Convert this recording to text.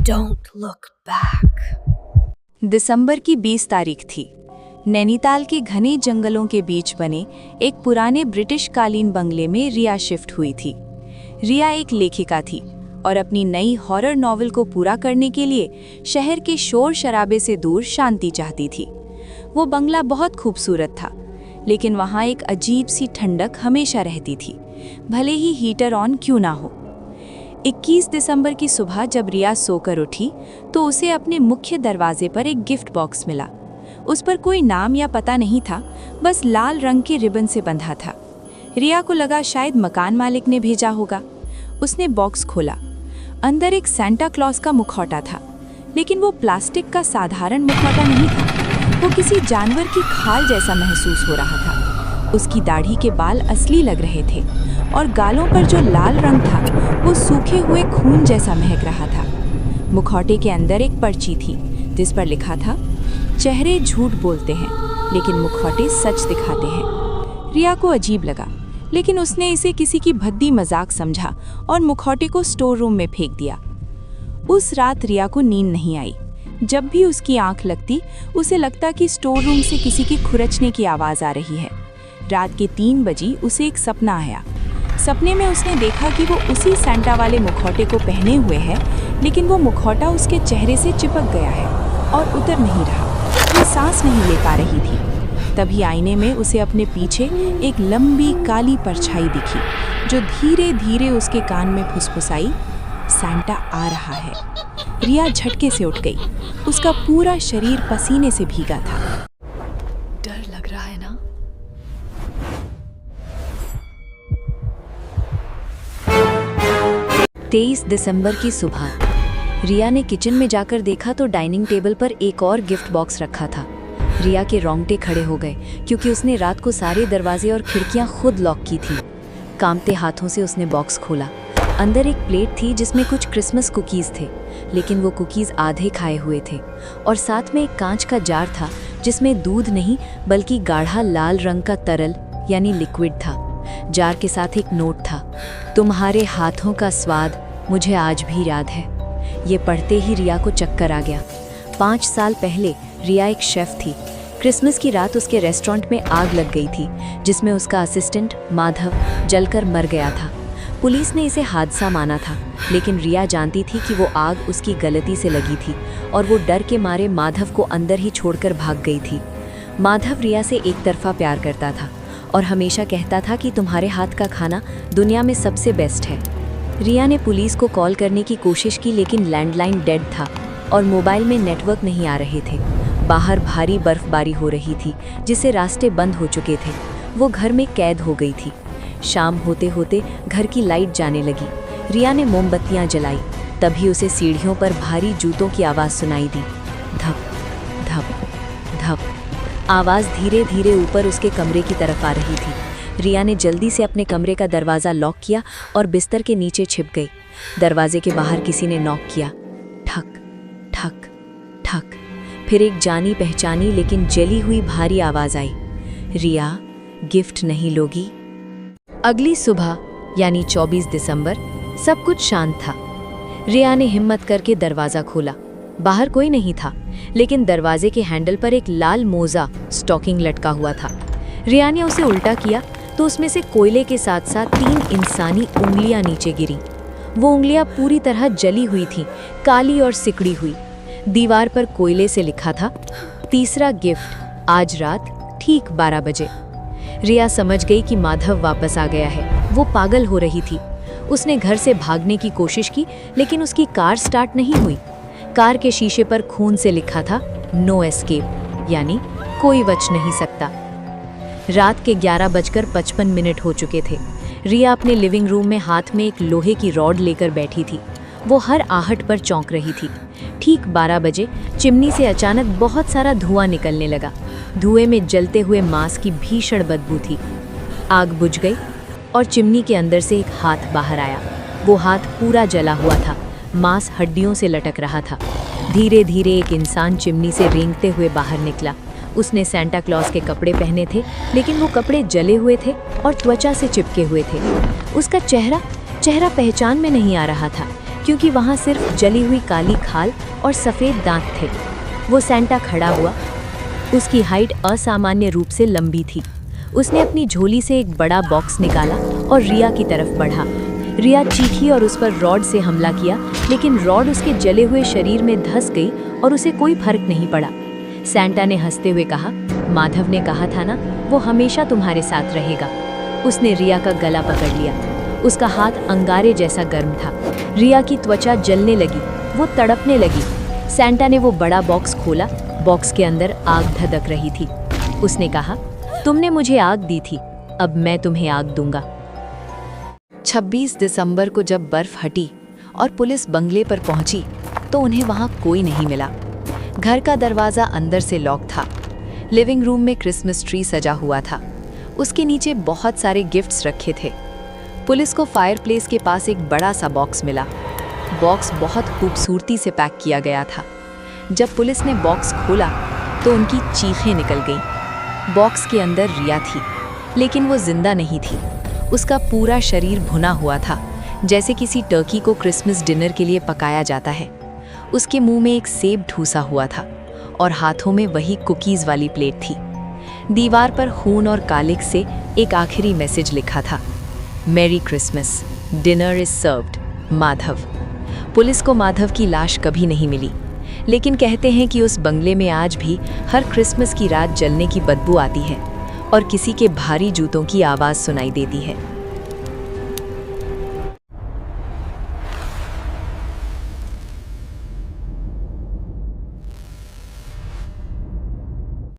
Don't look back. दिसंबर की 20 तारीख थी। नैनीताल के घने जंगलों के बीच बने एक पुराने ब्रिटिश कालीन बंगले में रिया शिफ्ट हुई थी। रिया एक लेखिका थी और अपनी नई हॉरर नॉवेल को पूरा करने के लिए शहर के शोर शराबे से दूर शांति चाहती थी। वो बंगला बहुत खूबसूरत था, लेकिन वहाँ एक अजीब सी ठंडक हमेशा रहती थी, भले ही हीटर ऑन क्यों ना हो। 21 दिसंबर की सुबह जब रिया सोकर उठी तो उसे अपने मुख्य दरवाजे पर एक गिफ्ट बॉक्स मिला। उस पर कोई नाम या पता नहीं था, बस लाल रंग के रिबन से बंधा था। रिया को लगा शायद मकान मालिक ने भेजा होगा। उसने बॉक्स खोला। अंदर एक सेंटा क्लॉज का मुखौटा था, लेकिन वो प्लास्टिक का साधारण मुखौटा नहीं था। वो किसी जानवर की खाल जैसा महसूस हो रहा था। उसकी दाढ़ी के बाल असली लग रहे थे और गालों पर जो लाल रंग था वो सूखे हुए खून जैसा महक रहा था। मुखौटे के अंदर एक पर्ची थी जिस पर लिखा था, चेहरे झूठ बोलते हैं लेकिन मुखौटे सच दिखाते हैं। रिया को अजीब लगा, लेकिन उसने इसे किसी की भद्दी मजाक समझा और मुखौटे को स्टोर रूम में फेंक दिया। उस रात रिया को नींद नहीं आई। जब भी उसकी आंख लगती उसे लगता कि स्टोर रूम से किसी की खुरचने की आवाज़ आ रही है। रात के 3 बजे उसे एक सपना आया। सपने में उसने देखा कि वो उसी सेंटा वाले मुखौटे को पहने हुए है, लेकिन वो मुखौटा उसके चेहरे से चिपक गया है और उतर नहीं रहा। वो सांस नहीं ले पा रही थी। तभी आईने में उसे अपने पीछे एक लंबी काली परछाई दिखी, जो धीरे धीरे उसके कान में फुसफुसाई, सेंटा आ रहा है। रिया झटके से उठ गई। उसका पूरा शरीर पसीने से भीगा था। डर लग रहा है ना? 23 दिसंबर की सुबह रिया ने किचन में जाकर देखा तो डाइनिंग टेबल पर एक और गिफ्ट बॉक्स रखा था। रिया के रोंगटे खड़े हो गए, क्योंकि उसने रात को सारे दरवाजे और खिड़कियां खुद लॉक की थी। कांपते हाथों से उसने बॉक्स खोला। अंदर एक प्लेट थी जिसमें कुछ क्रिसमस कुकीज़ थे, लेकिन वो कुकीज़ आधे खाए हुए थे। और साथ में एक कांच का जार था जिसमें दूध नहीं बल्कि गाढ़ा लाल रंग का तरल यानी लिक्विड था। जार के साथ एक नोट था, तुम्हारे हाथों का स्वाद मुझे आज भी याद है। ये पढ़ते ही रिया को चक्कर आ गया। 5 साल पहले रिया एक शेफ थी। क्रिसमस की रात उसके रेस्टोरेंट में आग लग गई थी, जिसमें उसका असिस्टेंट माधव जलकर मर गया था। पुलिस ने इसे हादसा माना था, लेकिन रिया जानती थी कि वो आग उसकी गलती से लगी थी और वो डर के मारे माधव को अंदर ही छोड़कर भाग गई थी। माधव रिया से एक तरफा प्यार करता था और हमेशा कहता था कि तुम्हारे हाथ का खाना दुनिया में सबसे बेस्ट है। रिया ने पुलिस को कॉल करने की कोशिश की, लेकिन लैंडलाइन डेड था और मोबाइल में नेटवर्क नहीं आ रहे थे। बाहर भारी बर्फबारी हो रही थी, जिससे रास्ते बंद हो चुके थे। वो घर में कैद हो गई थी। शाम होते होते घर की लाइट जाने लगी। रिया ने मोमबत्तियां जलाई। तभी उसे सीढ़ियों पर भारी जूतों की आवाज़ सुनाई दी। धप धप धप। आवाज़ धीरे धीरे ऊपर उसके कमरे की तरफ आ रही थी। रिया ने जल्दी से अपने कमरे का दरवाज़ा लॉक किया और बिस्तर के नीचे छिप गई। दरवाजे के बाहर किसी ने नॉक किया। ठक ठक ठक। फिर एक जानी पहचानी लेकिन जली हुई भारी आवाज़ आई। रिया, गिफ्ट नहीं लोगी? अगली सुबह यानी 24 दिसंबर सब कुछ शांत था। रिया ने हिम्मत करके दरवाज़ा खोला। बाहर कोई नहीं था, लेकिन दरवाजे के हैंडल पर एक लाल मोजा स्टॉकिंग लटका हुआ था। रिया ने उसे उल्टा किया तो उसमें से कोयले के साथ साथ 3 इंसानी उंगलियां नीचे गिरी। वो उंगलियां पूरी तरह जली हुई थीं, काली और सिकड़ी हुई। दीवार पर कोयले से लिखा था, तीसरा गिफ्ट आज रात ठीक 12 बजे। रिया समझ गई कि माधव वापस आ गया है। वो पागल हो रही थी। उसने घर से भागने की कोशिश की, लेकिन उसकी कार स्टार्ट नहीं हुई। कार के शीशे पर खून से लिखा था, नो एस्केप, यानी कोई बच नहीं सकता। रात के 11:55 हो चुके थे। रिया अपने लिविंग रूम में हाथ में एक लोहे की रॉड लेकर बैठी थी। वो हर आहट पर चौंक रही थी। ठीक 12 बजे चिमनी से अचानक बहुत सारा धुआं निकलने लगा। धुएं में जलते हुए मांस की भीषण बदबू थी। आग बुझ गई और चिमनी के अंदर से एक हाथ बाहर आया। वो हाथ पूरा जला हुआ था, मांस हड्डियों से लटक रहा था। धीरे धीरे एक इंसान चिमनी से रेंगते हुए बाहर निकला। उसने सेंटा क्लॉज के कपड़े पहने थे, लेकिन वो कपड़े जले हुए थे और त्वचा से चिपके हुए थे। उसका चेहरा पहचान में नहीं आ रहा था, क्योंकि वहाँ सिर्फ जली हुई काली खाल और सफ़ेद दांत थे। वो सैंटा खड़ा हुआ। उसकी हाइट असामान्य रूप से लंबी थी। उसने अपनी झोली से एक बड़ा बॉक्स निकाला और रिया की तरफ बढ़ा। रिया चीखी और उस पर रॉड से हमला किया, लेकिन रॉड उसके जले हुए शरीर में धंस गई और उसे कोई फर्क नहीं पड़ा। सैंटा ने हंसते हुए कहा, माधव ने कहा था ना, वो हमेशा तुम्हारे साथ रहेगा। उसने रिया का गला पकड़ लिया। उसका हाथ अंगारे जैसा गर्म था। रिया की त्वचा जलने लगी, वो तड़पने लगी। सैंटा ने वो बड़ा बॉक्स खोला। बॉक्स के अंदर आग धधक रही थी। उसने कहा, तुमने मुझे आग दी थी, अब मैं तुम्हें आग दूंगा। 26 दिसंबर को जब बर्फ हटी और पुलिस बंगले पर पहुंची तो उन्हें वहां कोई नहीं मिला। घर का दरवाज़ा अंदर से लॉक था। लिविंग रूम में क्रिसमस ट्री सजा हुआ था। उसके नीचे बहुत सारे गिफ्ट्स रखे थे। पुलिस को फायरप्लेस के पास एक बड़ा सा बॉक्स मिला। बॉक्स बहुत खूबसूरती से पैक किया गया था। जब पुलिस ने बॉक्स खोला तो उनकी चीखें निकल गईं। बॉक्स के अंदर रिया थी, लेकिन वो जिंदा नहीं थी। उसका पूरा शरीर भुना हुआ था, जैसे किसी टर्की को क्रिसमस डिनर के लिए पकाया जाता है। उसके मुंह में एक सेब ठूसा हुआ था और हाथों में वही कुकीज़ वाली प्लेट थी। दीवार पर खून और कालिक से एक आखिरी मैसेज लिखा था, merry Christmas, dinner is served, Madhav. Police को माधव की लाश कभी नहीं मिली, लेकिन कहते हैं कि उस बंगले में आज भी हर क्रिसमस की रात जलने की बदबू आती है और किसी के भारी जूतों की आवाज़ सुनाई देती है।